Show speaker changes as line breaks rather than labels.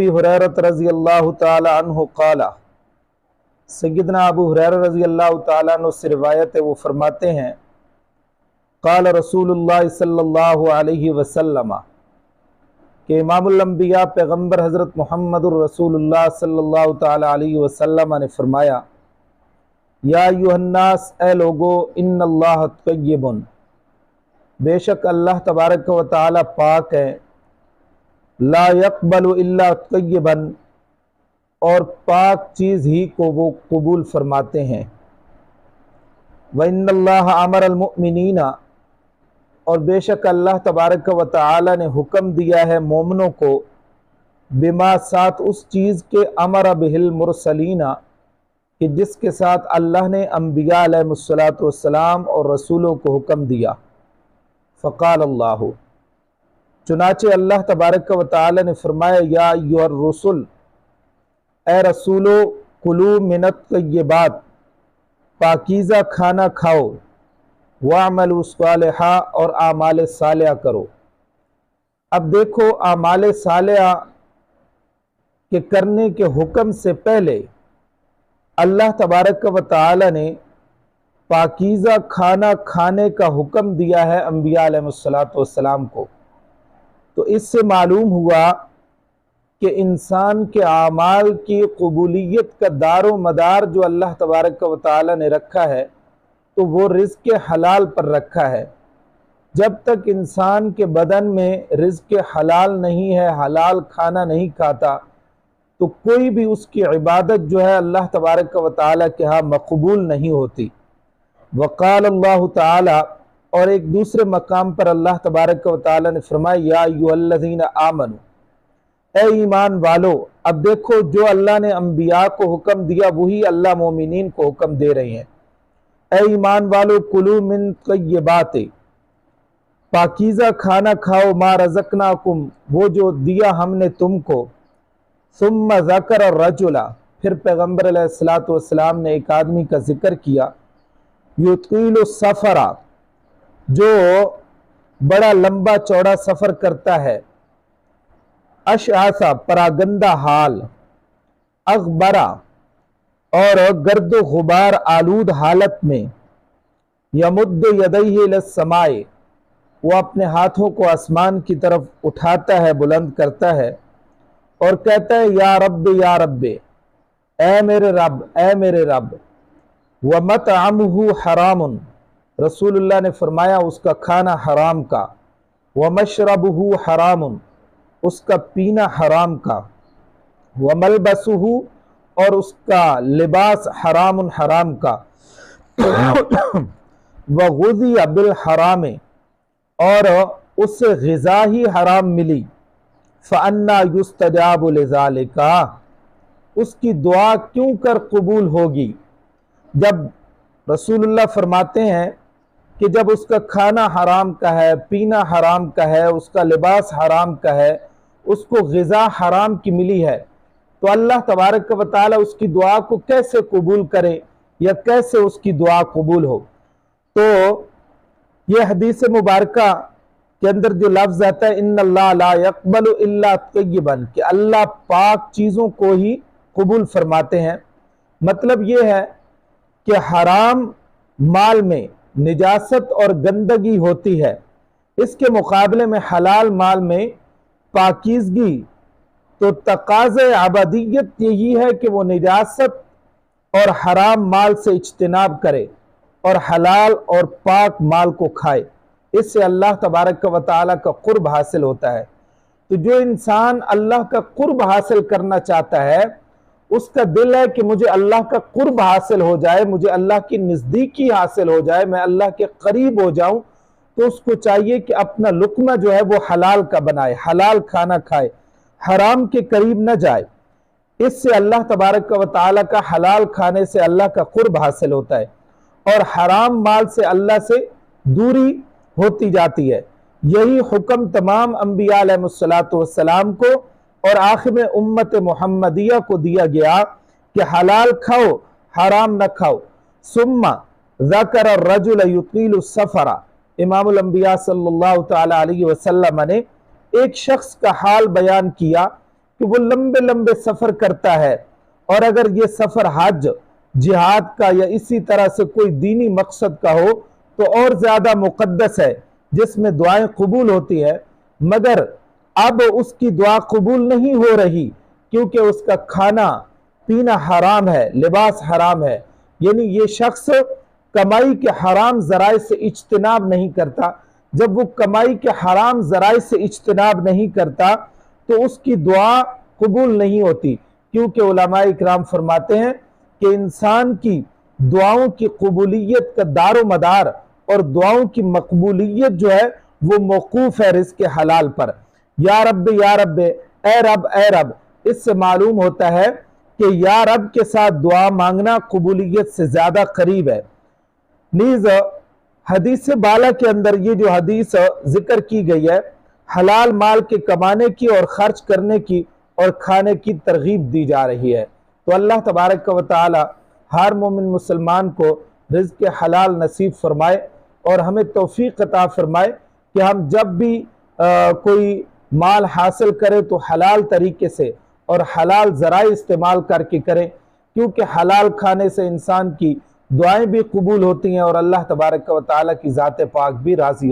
ابی ہریرہ رضی اللہ تعالی عنہ قال، سیدنا ابو ہریرہ رضی اللہ تعالیٰ عنہ سے روایت ہے، وہ فرماتے ہیں قال رسول اللہ صلی اللہ علیہ وسلم، کہ امام الانبیاء پیغمبر حضرت محمد الرسول اللہ صلی اللہ تعالی علیہ وسلم نے فرمایا، یا ایھا الناس، اے لوگو، ان اللہ طیب، بے شک اللہ تبارک و تعالی پاک ہے، لا یقبل الا طیبا، اور پاک چیز ہی کو وہ قبول فرماتے ہیں، وَإِنَّ اللَّهَ أَمَرَ الْمُؤْمِنِينَ، اور بے شک اللہ تبارک و تعالی نے حکم دیا ہے مومنوں کو، بما، ساتھ اس چیز کے، امر بہ المرسلین، کہ جس کے ساتھ اللہ نے انبیاء علیہ السلام اور رسولوں کو حکم دیا۔ فقال اللہ، چنانچہ اللہ تبارک و تعالی نے فرمایا، یا ایھا الرسل، اے رسولو، کلوا من الطیبات، پاکیزہ کھانا کھاؤ، وَاعْمَلُوا صَالِحًا، اور اعمال صالحہ کرو۔ اب دیکھو، اعمال صالحہ کے کرنے کے حکم سے پہلے اللہ تبارک و تعالی نے پاکیزہ کھانا کھانے کا حکم دیا ہے انبیاء علیہ السلام کو۔ تو اس سے معلوم ہوا کہ انسان کے اعمال کی قبولیت کا دار و مدار جو اللہ تبارک و تعالی نے رکھا ہے، تو وہ رزق حلال پر رکھا ہے۔ جب تک انسان کے بدن میں رزق حلال نہیں ہے، حلال کھانا نہیں کھاتا، تو کوئی بھی اس کی عبادت جو ہے اللہ تبارک و تعالی کے ہاں مقبول نہیں ہوتی۔ وقال اللہ تعالی، اور ایک دوسرے مقام پر اللہ تبارک و تعالی نے فرمایا، یا ایھا الذین آمنوا، اے ایمان والو۔ اب دیکھو، جو اللہ نے انبیاء کو حکم دیا وہی اللہ مومنین کو حکم دے رہے ہیں۔ اے ایمان والو، کلوا من طیبات، پاکیزہ کھانا کھاؤ، ما رزقناکم، وہ جو دیا ہم نے تم کو۔ ثم ذکر الرجل، پھر پیغمبر علیہ السلام نے ایک آدمی کا ذکر کیا، یطیل السفر، جو بڑا لمبا چوڑا سفر کرتا ہے، اشعث، پراگندہ حال، اغبرا، اور گرد و غبار آلود حالت میں، یمد یدیہ الی السماء، وہ اپنے ہاتھوں کو آسمان کی طرف اٹھاتا ہے، بلند کرتا ہے، اور کہتا ہے، یا رب یا رب، اے میرے رب اے میرے رب۔ وَمَطْعَمُهُ حرام، رسول اللہ نے فرمایا اس کا کھانا حرام کا، وَمَشْرَبُهُ حرام، اس کا پینا حرام کا، وَمَلْبَسُهُ، اور اس کا لباس حرام حرام کا، وَغُذِيَ بِالْحَرَامِ، اور اس سے غذا ہی حرام ملی، فَأَنَّا يُسْتَجَابُ لِذَالِكَ، اس کی دعا کیوں کر قبول ہوگی۔ جب رسول اللہ فرماتے ہیں کہ جب اس کا کھانا حرام کا ہے، پینا حرام کا ہے، اس کا لباس حرام کا ہے، اس کو غذا حرام کی ملی ہے، تو اللہ تبارک و تعالی اس کی دعا کو کیسے قبول کرے، یا کیسے اس کی دعا قبول ہو۔ تو یہ حدیث مبارکہ کے اندر جو لفظ آتا ہے، ان اللہ لا یقبل الا طیبا، کہ اللہ پاک چیزوں کو ہی قبول فرماتے ہیں، مطلب یہ ہے کہ حرام مال میں نجاست اور گندگی ہوتی ہے، اس کے مقابلے میں حلال مال میں پاکیزگی، تو تقاضۂ عبدیت یہی ہے کہ وہ نجاست اور حرام مال سے اجتناب کرے اور حلال اور پاک مال کو کھائے، اس سے اللہ تبارک و تعالیٰ کا قرب حاصل ہوتا ہے۔ تو جو انسان اللہ کا قرب حاصل کرنا چاہتا ہے، اس کا دل ہے کہ مجھے اللہ کا قرب حاصل ہو جائے، مجھے اللہ کی نزدیکی حاصل ہو جائے، میں اللہ کے قریب ہو جاؤں، تو اس کو چاہیے کہ اپنا لقمہ جو ہے وہ حلال کا بنائے، حلال کھانا کھائے، حرام کے قریب نہ جائے۔ اس سے اللہ تبارک و تعالیٰ کا حلال کھانے سے اللہ کا قرب حاصل ہوتا ہے، اور حرام مال سے اللہ سے دوری ہوتی جاتی ہے۔ یہی حکم تمام انبیاء علیہ السلام کو اور آخر میں امت محمدیہ کو دیا گیا کہ حلال کھاؤ، حرام نہ کھاؤ۔ ثم ذکر الرجل یطیل السفر، امام الانبیاء صلی اللہ تعالی علیہ وسلم نے ایک شخص کا حال بیان کیا کہ وہ لمبے لمبے سفر کرتا ہے، اور اگر یہ سفر حج، جہاد کا یا اسی طرح سے کوئی دینی مقصد کا ہو تو اور زیادہ مقدس ہے، جس میں دعائیں قبول ہوتی ہے، مگر اب اس کی دعا قبول نہیں ہو رہی کیونکہ اس کا کھانا پینا حرام ہے، لباس حرام ہے، یعنی یہ شخص کمائی کے حرام ذرائع سے اجتناب نہیں کرتا۔ جب وہ کمائی کے حرام ذرائع سے اجتناب نہیں کرتا تو اس کی دعا قبول نہیں ہوتی، کیونکہ علماء اکرام فرماتے ہیں کہ انسان کی دعاؤں کی قبولیت کا دار و مدار اور دعاؤں کی مقبولیت جو ہے وہ موقوف ہے رزق حلال پر۔ یا رب یا رب، اے رب اے رب، اس سے معلوم ہوتا ہے کہ یا رب کے ساتھ دعا مانگنا قبولیت سے زیادہ قریب ہے۔ نیز حدیث بالا کے اندر یہ جو حدیث ذکر کی گئی ہے، حلال مال کے کمانے کی اور خرچ کرنے کی اور کھانے کی ترغیب دی جا رہی ہے۔ تو اللہ تبارک و تعالی ہر مومن مسلمان کو رزق حلال نصیب فرمائے اور ہمیں توفیق عطا فرمائے کہ ہم جب بھی کوئی مال حاصل کرے تو حلال طریقے سے اور حلال ذرائع استعمال کر کے کریں، کیونکہ حلال کھانے سے انسان کی دعائیں بھی قبول ہوتی ہیں اور اللہ تبارک و تعالی کی ذات پاک بھی راضی